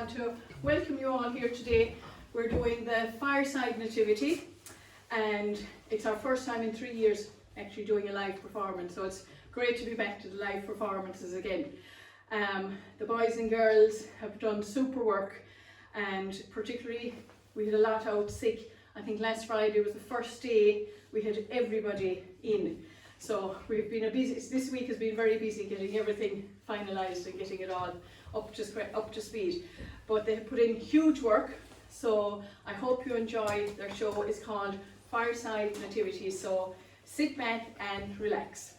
want to welcome you all here today. We're doing the Fireside Nativity, and it's our first time in 3 years actually doing a live performance, so it's great to be back to the live performances again. The boys and girls have done super work, and particularly we had a lot out sick. I think last Friday was the first day we had everybody in. So we've been this week has been very busy getting everything finalised and getting it all up to speed. But they have put in huge work, so I hope you enjoy their show. It's called Fireside Nativity, so sit back and relax.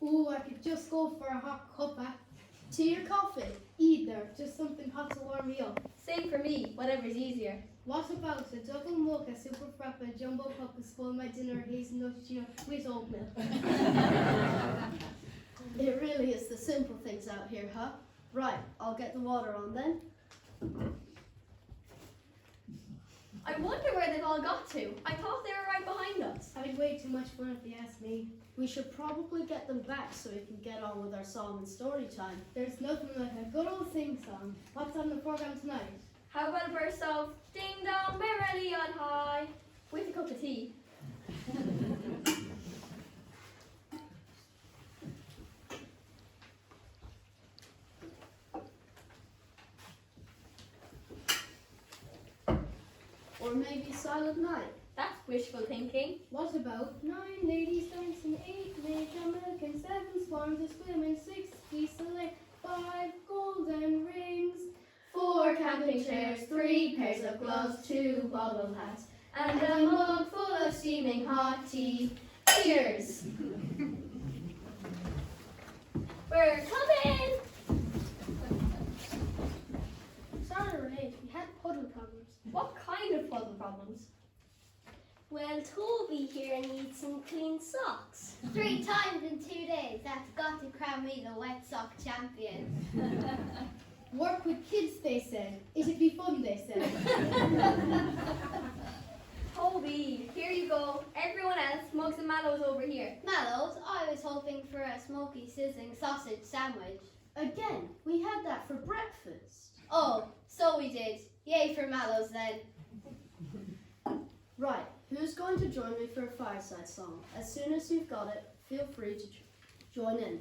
Ooh, I could just go for a hot cuppa. Tea or coffee? Either. Just something hot to warm me up. Same for me, whatever's easier. What about a double mocha, super frappa, jumbo cup, and spoil my dinner, hazelnut, with oat milk? It really is the simple things out here, huh? Right, I'll get the water on then. I wonder where they've all got to. I thought they were right behind us. Having way too much fun if you ask me. We should probably get them back so we can get on with our song and story time. There's nothing like a good old sing song. What's on the program tonight? How about a burst of ding dong merrily on high with a cup of tea? Or maybe Silent Night. That's wishful thinking. What about 9 ladies dancing, 8 maids are milking, 7 swans are swimming, 6 geese a lake, 5 golden rings, 4 camping chairs, 3 pairs of gloves, 2 bobble hats, and a mug full of steaming hot tea. Cheers! We're coming! Sorry, Renee, we had puddle problems. What kind of puzzle problems? Well, Toby here needs some clean socks. 3 times in 2 days. That's got to crown me the wet sock champion. Work with kids, they said. It'd be fun, they said. Toby, here you go. Everyone else, mugs and mallows over here. Mallows, I was hoping for a smoky sizzling sausage sandwich. Again, we had that for breakfast. Oh, so we did. Yay for mallows then. Right, who's going to join me for a fireside song? As soon as you've got it, feel free to join in.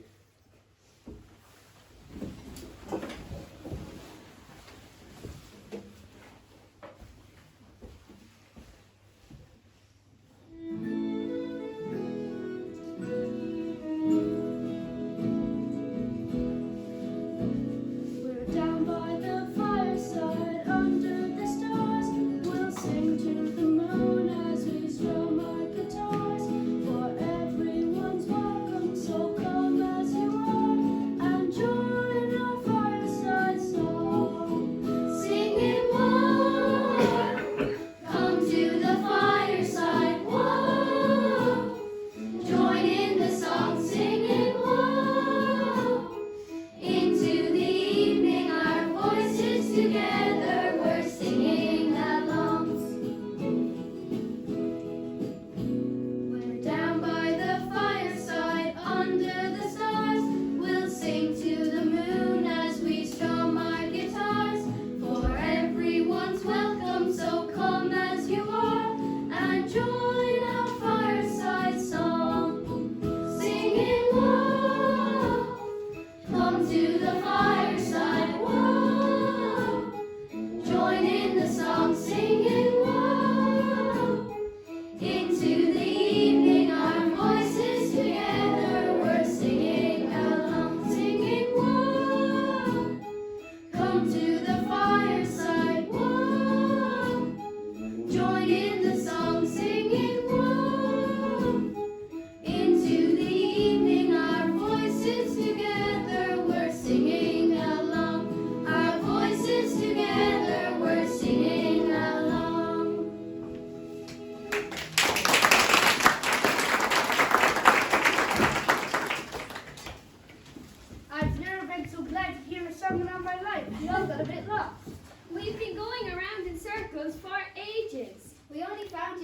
Into the evening, our voices together.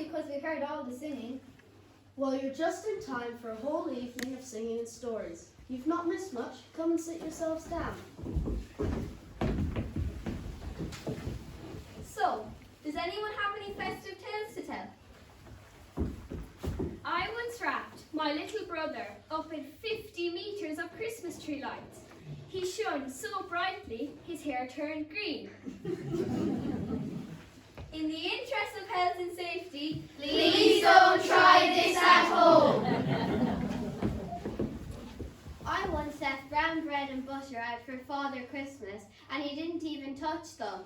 because we heard all the singing. Well, you're just in time for a whole evening of singing and stories. You've not missed much. Come and sit yourselves down. So, does anyone have any festive tales to tell? I once wrapped my little brother up in 50 meters of Christmas tree lights. He shone so brightly, his hair turned green. In the interest of health and safety, Please don't try this at home. I once left brown bread and butter out for Father Christmas, and he didn't even touch them.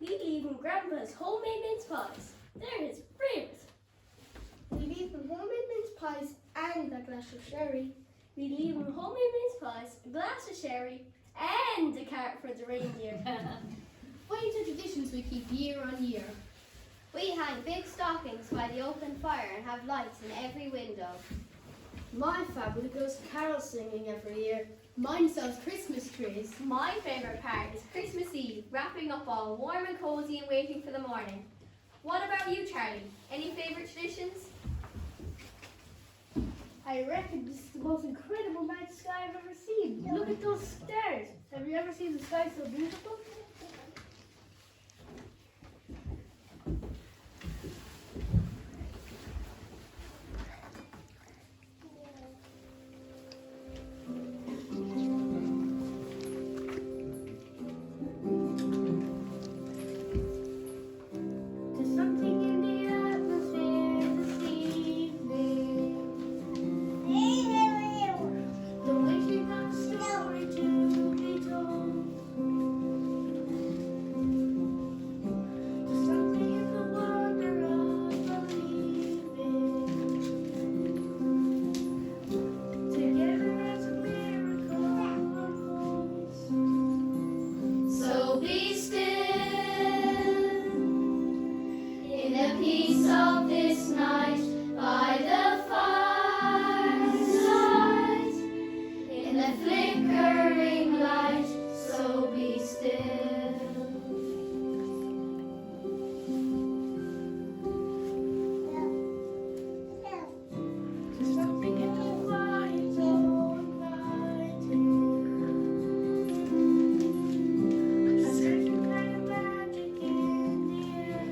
we leave him Grandpa's homemade mince pies. They're his favourites. We leave them homemade mince pies and a glass of sherry. We leave him homemade mince pies, a glass of sherry, and a cart for the reindeer. Quite the traditions we keep year on year. We hang big stockings by the open fire and have lights in every window. My family goes carol singing every year. Mine sells Christmas trees. My favourite part is Christmas Eve, wrapping up all warm and cosy and waiting for the morning. What about you, Charlie? Any favourite traditions? I reckon this is the most incredible night sky I've ever seen. Look at those stars. Have you ever seen the sky so beautiful? There's something in the atmosphere this evening. The waiting on a story to be told. There's something in the wonder of believing. Together as a miracle unfolds. So be still in the peace of this night by the fireside, in the flickering light. So be still. There's something in the quiet so inviting. A certain kind of magic in the air.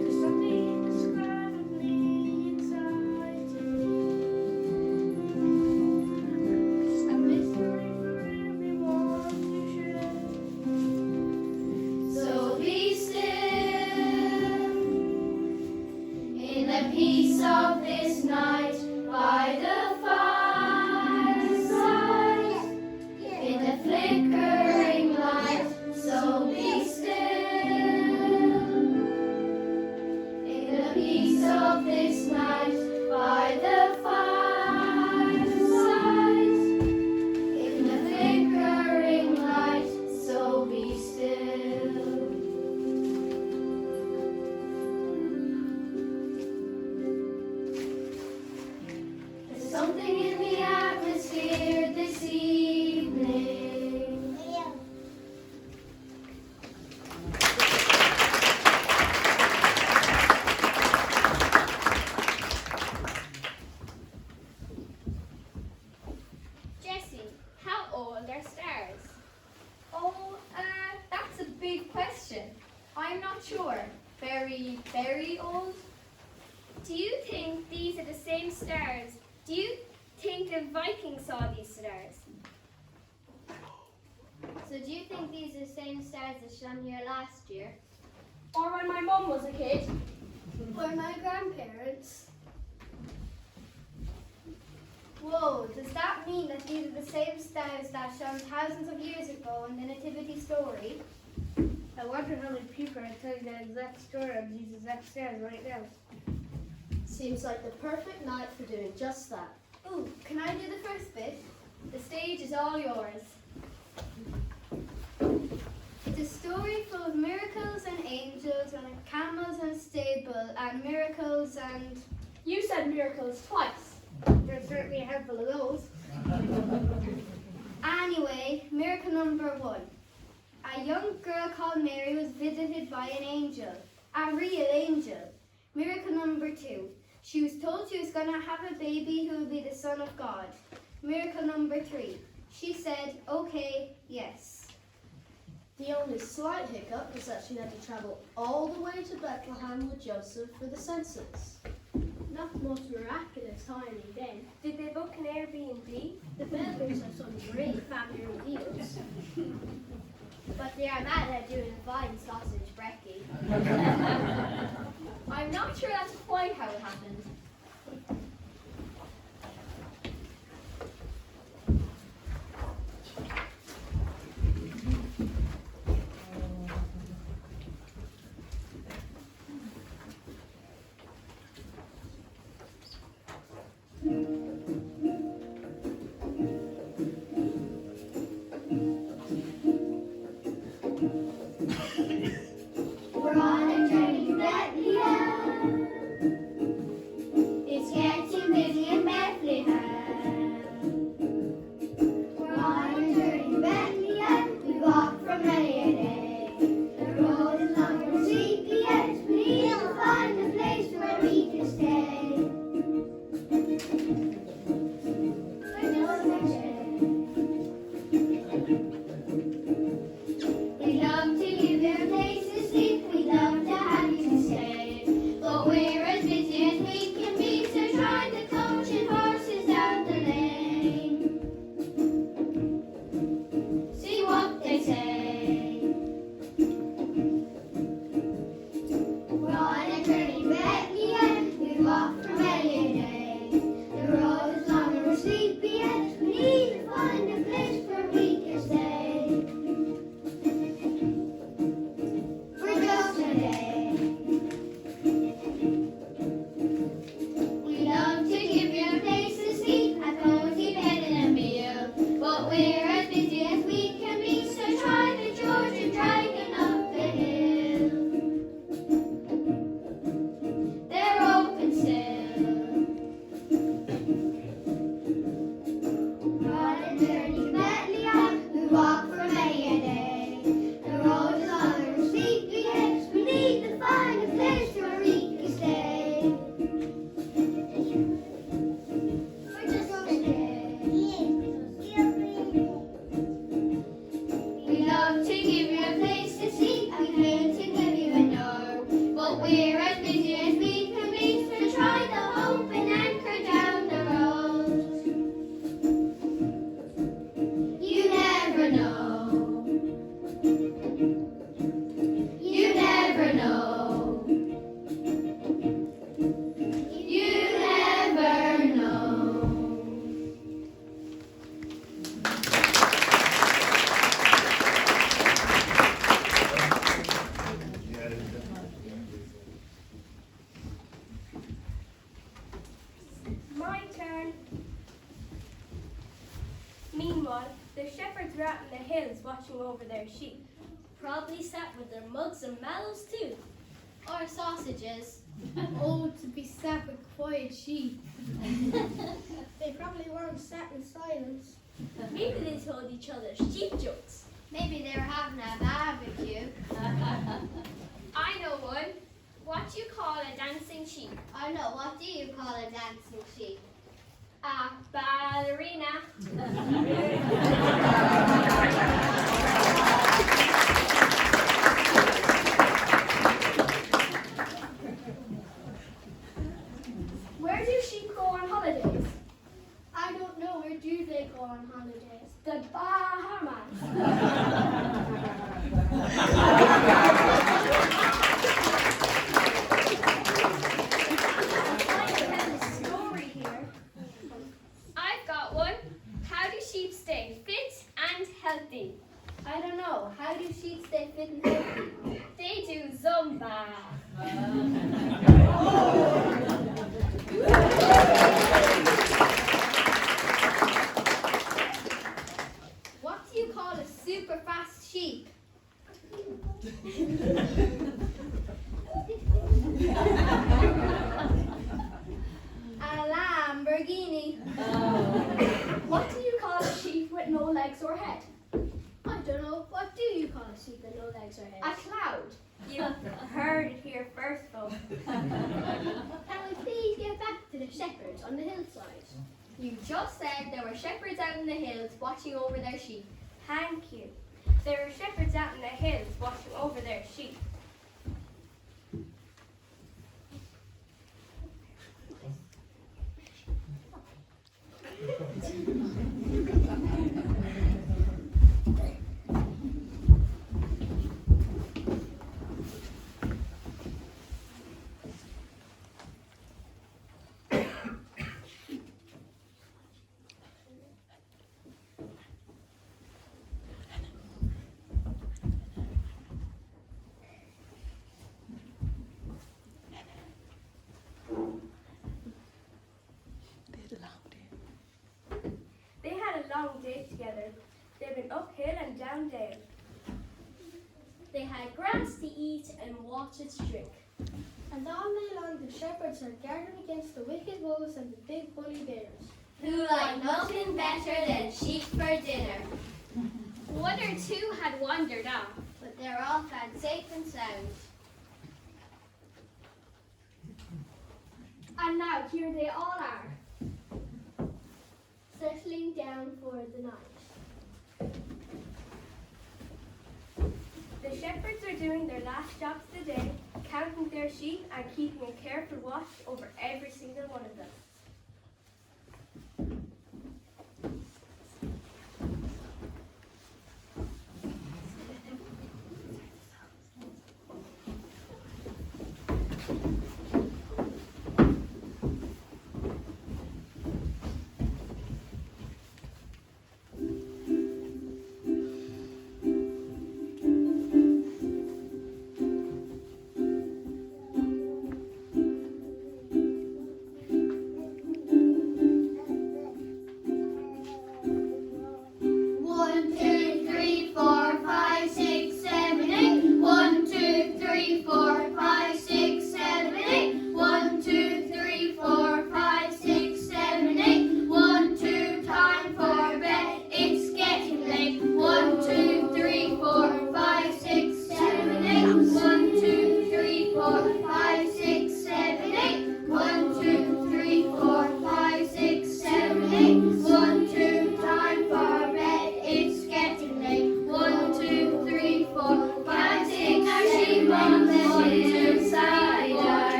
There's something indescribably exciting. A mystery for everyone to share. So be still in the peace of this night by the fireside, in the flickering light. So be still in the peace of this night by the fireside, in the flickering light. So be still. There's something in the atmosphere this evening. Jessie, how old are stars? Oh, that's a big question. I'm not sure. Very, very old? Do you think these are the same stars? Do you think the Vikings saw these stars? So do you think these are the same stars that shone here last year? Or when my mum was a kid? Or my grandparents? Whoa, does that mean that these are the same stars that shone thousands of years ago in the Nativity story? I wonder how many people are telling the exact story of these exact stars right now. Seems like the perfect night for doing just that. Ooh, can I do the first bit? The stage is all yours. It's a story full of miracles and angels and camels and stable and miracles and... You said miracles twice. There's certainly a handful of those. Anyway, miracle number 1. A young girl called Mary was visited by an angel, a real angel. Miracle number 2. She was told she was going to have a baby who would be the Son of God. Miracle number 3. She said, okay, yes. The only slight hiccup was that she had to travel all the way to Bethlehem with Joseph for the census. Not the most miraculous timing then. Did they book an Airbnb? The Belgians have some great family deals. But the Armada are doing a fine sausage brekkie. I'm not sure that's quite how it happened. We're on a journey to Bethlehem. It's getting busy in Bethlehem. We're on a journey to Bethlehem. We walk from many a day. The road is long and sleepy, yet we need to find a place where we can stay. We're just a journey. We love to give you a place to sleep. We love to have you stay. But we're as busy as we can be, so try the coach and horses down the lane. See what they say. We're on a journey to Bethlehem. We walk for many a day. The road is long and we're sleepy, yet we need to find a place where we can stay. For just a day. We love to give you a place to sleep, a cozy bed and a meal. But we're as busy as we can be, so try the George and Dragon up the hill. They're open still. We're on a journey to Bethlehem. We walk for many a day. The road is long and we're sleepy, yet we need to find a place where we can stay. For just a day. We love to give you a place to sleep, we hate to give you a door. But we're as busy as we can be, so try the hope and anchor down the road. You never know. You never know. You never know. My turn. Meanwhile, the shepherds were out in the hills watching over their sheep. Probably sat with their mugs and mallows too. Or sausages. Oh, to be sat with quiet sheep. They probably weren't sat in silence. Maybe they told each other sheep jokes. Maybe they were having a barbecue. I know one. What do you call a dancing sheep? I know, what do you call a dancing sheep? A ballerina. Where do sheep go on holidays? I don't know, where do they go on holidays? The Bahamas. I have a story here. I've got one. How do sheep stay fit and healthy? I don't know, how do sheep stay fit and healthy? They do Zumba. What do you call a super fast sheep? A Lamborghini. What do you call a sheep with no legs or head? I don't know, what What do you call a sheep that no legs or A head? cloud. You heard it here first, folks. Can we please get back to the shepherds on the hillside? You just said there were shepherds out in the hills watching over their sheep. Thank you. There are shepherds out in the hills watching over their sheep. They had a long day together. They've been uphill and down dale. They had grass to eat and water to drink. And all day long the shepherds are guarding against the wicked wolves and the big bully bears. Who like nothing better than sheep for dinner. One or two had wandered off. But they're all found safe and sound. And now here they all are, settling down for the night. The shepherds are doing their last jobs of the day, counting their sheep and keeping a careful watch over every single one of them.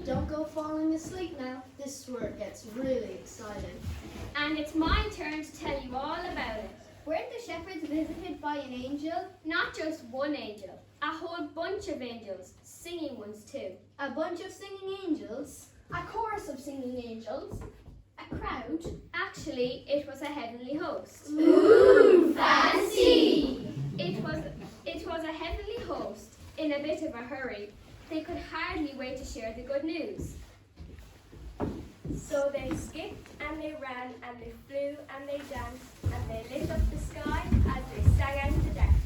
Don't go falling asleep now. This is where it gets really exciting. And it's my turn to tell you all about it. Weren't the shepherds visited by an angel? Not just one angel, a whole bunch of angels, singing ones too. A bunch of singing angels? A chorus of singing angels. A crowd. Actually, it was a heavenly host. Ooh, fancy! It was a heavenly host in a bit of a hurry. They could hardly wait to share the good news. So they skipped and they ran and they flew and they danced and they lit up the sky as they sang out the dance.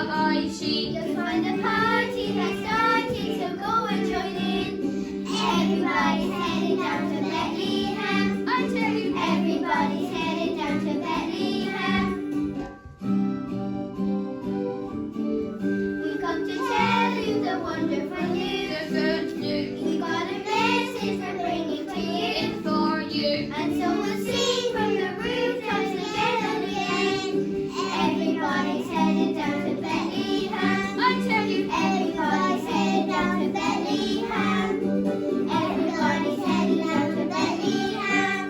high sheep. You'll find a party has started, so go and join in. Everybody's heading down to Bethlehem. I tell you, everybody's heading down to Bethlehem. We've come to tell you the wonderful news. The good news. We got a message we're bringing to you. It's for you. And so we'll sing from the rooftops together again. Everybody's headed down to Bethlehem. I tell you, everybody's headed down to Bethlehem. Everybody's headed down to Bethlehem.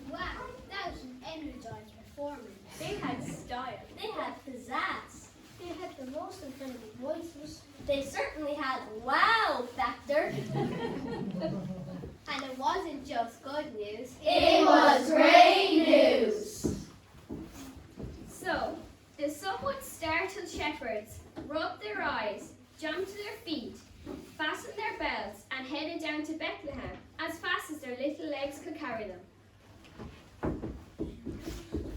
Wow, that was an energized performance. They had style. They had pizzazz. They had the most incredible voices. They certainly had wow factor. And it wasn't just good news. It was great news. So, the somewhat startled shepherds rubbed their eyes, jumped to their feet, fastened their belts, and headed down to Bethlehem as fast as their little legs could carry them.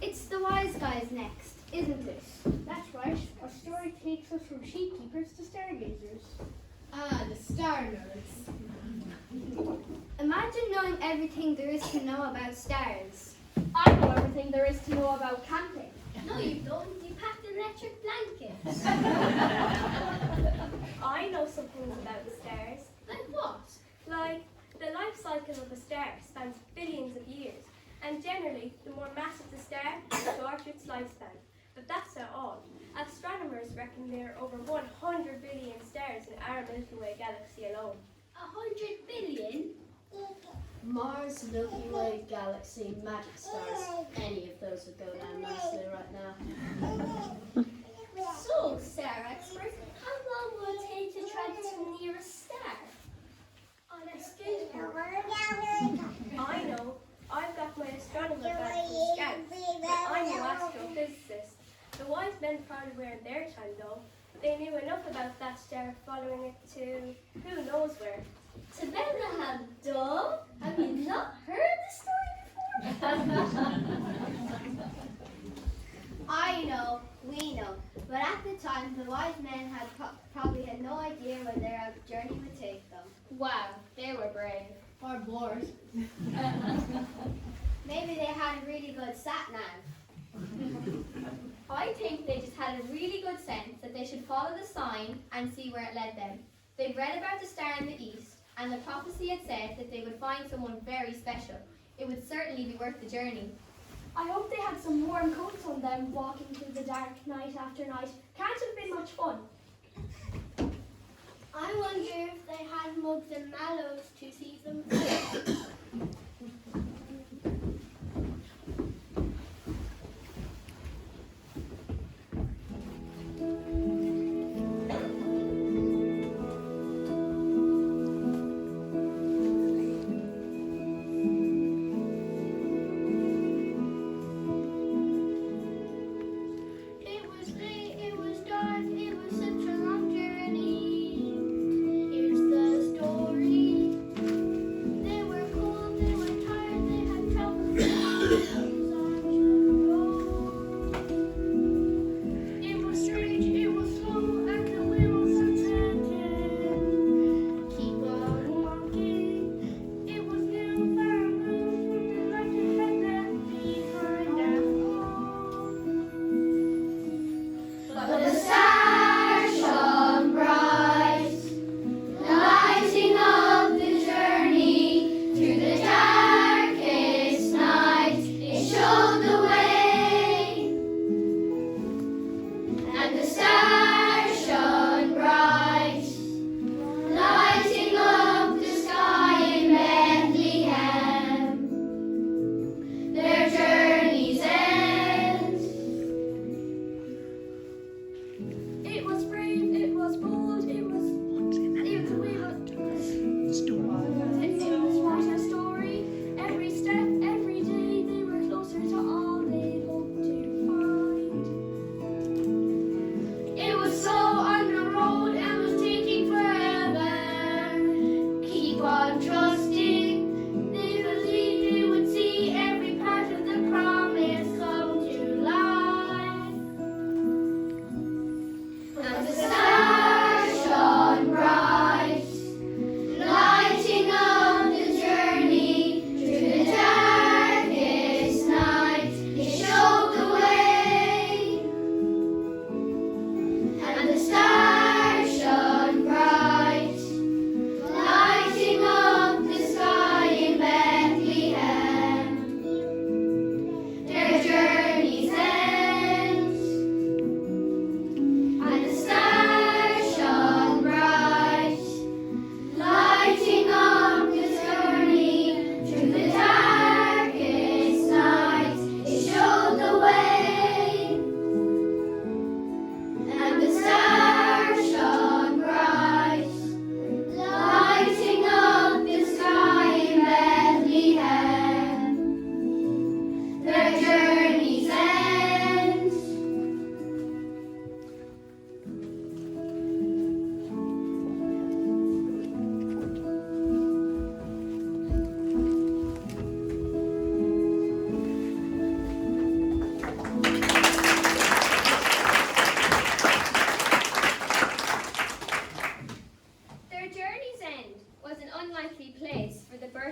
It's the wise guys next, isn't it? That's right. Our story takes us from sheep keepers to stargazers. Ah, the star nerds. Imagine knowing everything there is to know about stars. I know everything there is to know about camping. No, you don't. You packed an electric blanket. I know some things about the stars. Like what? Like, the life cycle of a star spans billions of years. And generally, the more massive the star, the shorter its lifespan. But that's not all. Astronomers reckon there are over 100 billion stars in our Milky Way galaxy alone. 100 billion? Mars, Milky Way, galaxy, magic stars. Any of those would go down nicely right now. So, star expert, how long will it take to travel to the nearest star? Excuse me. I know. I've got my astronomer badge from Scouts, but I'm no astrophysicist. The wise men probably weren't their time though. They knew enough about that star following it to who knows where. To Bethlehem, duh? Have you not heard the story before? I know, we know. But at the time, the wise men had probably had no idea where their journey would take them. Wow, they were brave. Or bored. Maybe they had a really good sat-nav. I think they just had a really good sense that they should follow the sign and see where it led them. They'd read about the star in the east, and the prophecy had said that they would find someone very special. It would certainly be worth the journey. I hope they had some warm coats on them walking through the dark night after night. Can't have been much fun. I wonder if they had mugs and mallows to see them. It was late, it was dark, it was such a long journey. Here's the story. There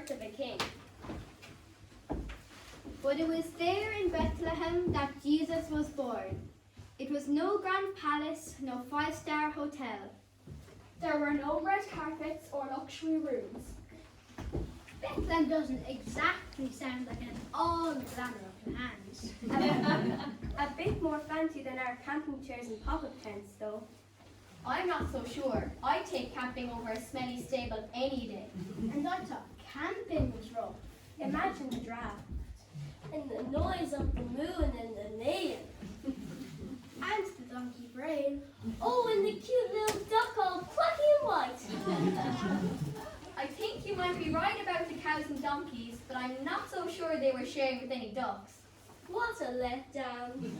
birth of a king. But it was there in Bethlehem that Jesus was born. It was no grand palace, no five-star hotel. There were no red carpets or luxury rooms. Bethlehem doesn't exactly sound like an all the glamour of plans. A bit more fancy than our camping chairs and pop-up tents, though. I'm not so sure. I'd take camping over a smelly stable any day. And I thought camping was rough. Imagine the draft, and the noise of the moon and the neighing. And the donkey brain. Oh, and the cute little duck all plucky and white. I think you might be right about the cows and donkeys, but I'm not so sure they were sharing with any ducks. What a letdown.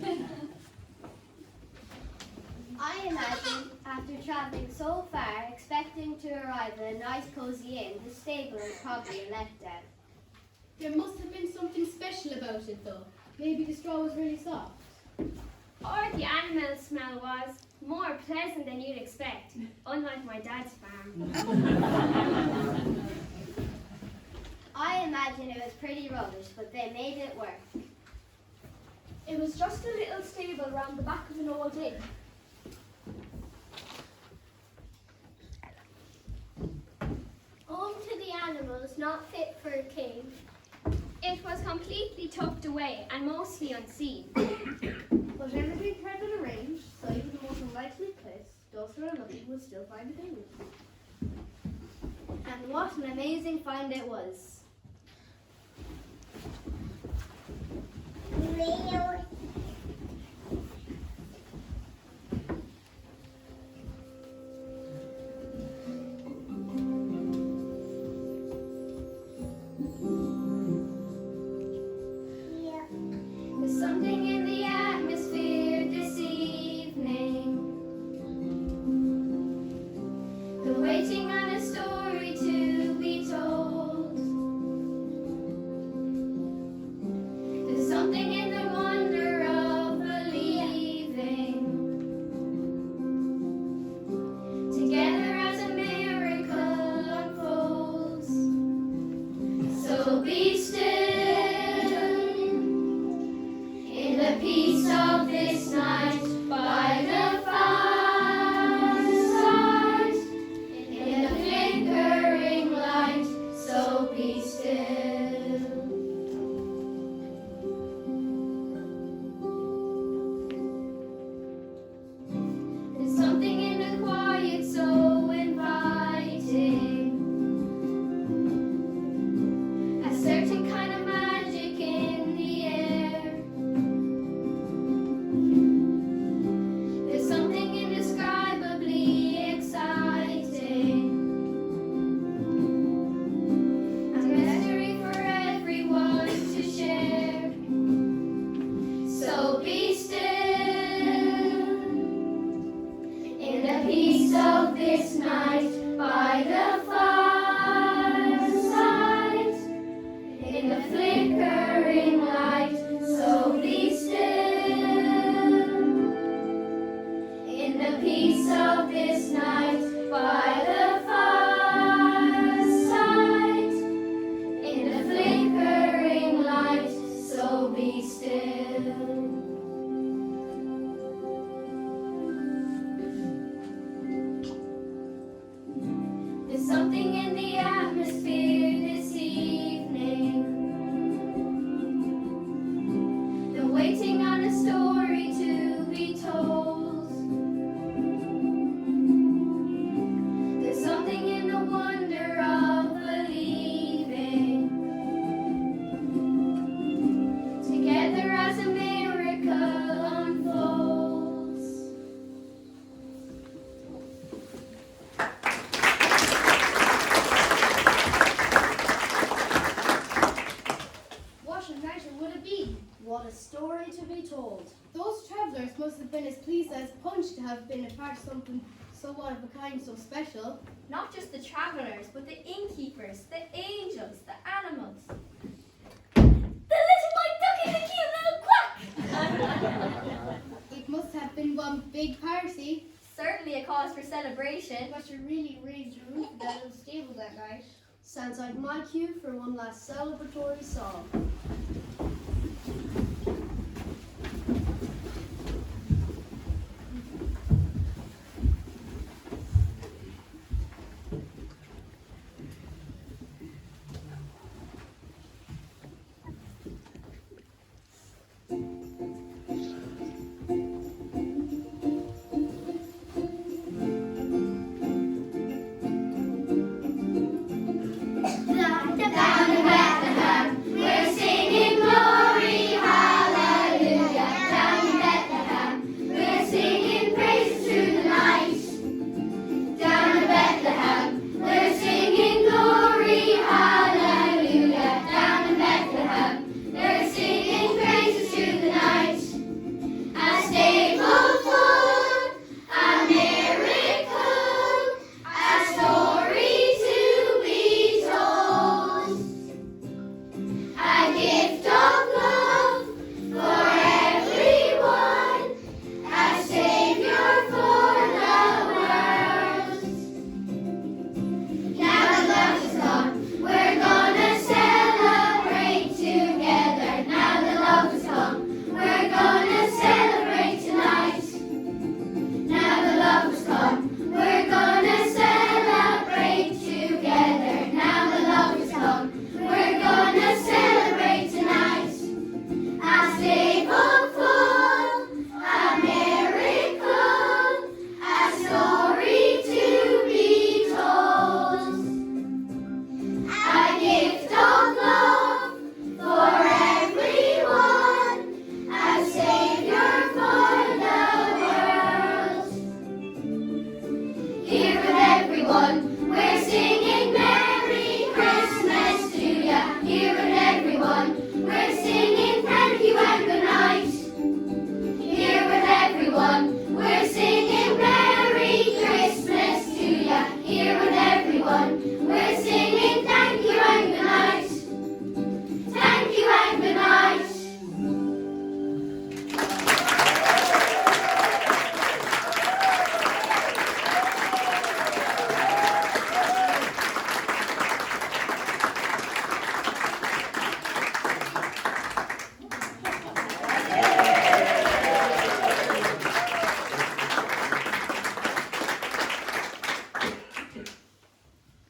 I imagine, after travelling so far, expecting to arrive at a nice cozy inn, the stable is probably a letdown. There must have been something special about it though. Maybe the straw was really soft. Or the animal smell was more pleasant than you'd expect, unlike my dad's farm. I imagine it was pretty rubbish, but they made it work. It was just a little stable round the back of an old inn. Home to the animals, not fit for a king. It was completely tucked away and mostly unseen. But everything had been arranged, so even the most unlikely place, those who are looking will still find it in. And what an amazing find it was. There's something in the atmosphere this evening. The waiting on a story to be told. There's something in the wonder of believing. Together as a miracle unfolds. So be still. In the peace of this night, by the fireside, in the flickering light, so be still. There's something in the quiet so inviting, a certain kind of magic in the air. There's something indescribably exciting, a mystery for everyone to share. So be still in the peace of this night, by the fireside, in the flickering light. So be still in the peace of this night, by the fireside, in the flickering light. So be still. There's something in the atmosphere this evening. The waiting on a story to be told. There's something in the wonder of believing. Together as a miracle unfolds. What a night it would have been! What a story to be told! Those travellers must have been as pleased as punch to have been a part of something so one of a kind, so special. Not just the travelers, but the innkeepers, the angels, the animals. The little white duck is a cute little quack! It must have been one big party. Certainly a cause for celebration. But you really raised your roof of that little stable that night. Sounds like my cue for one last celebratory song.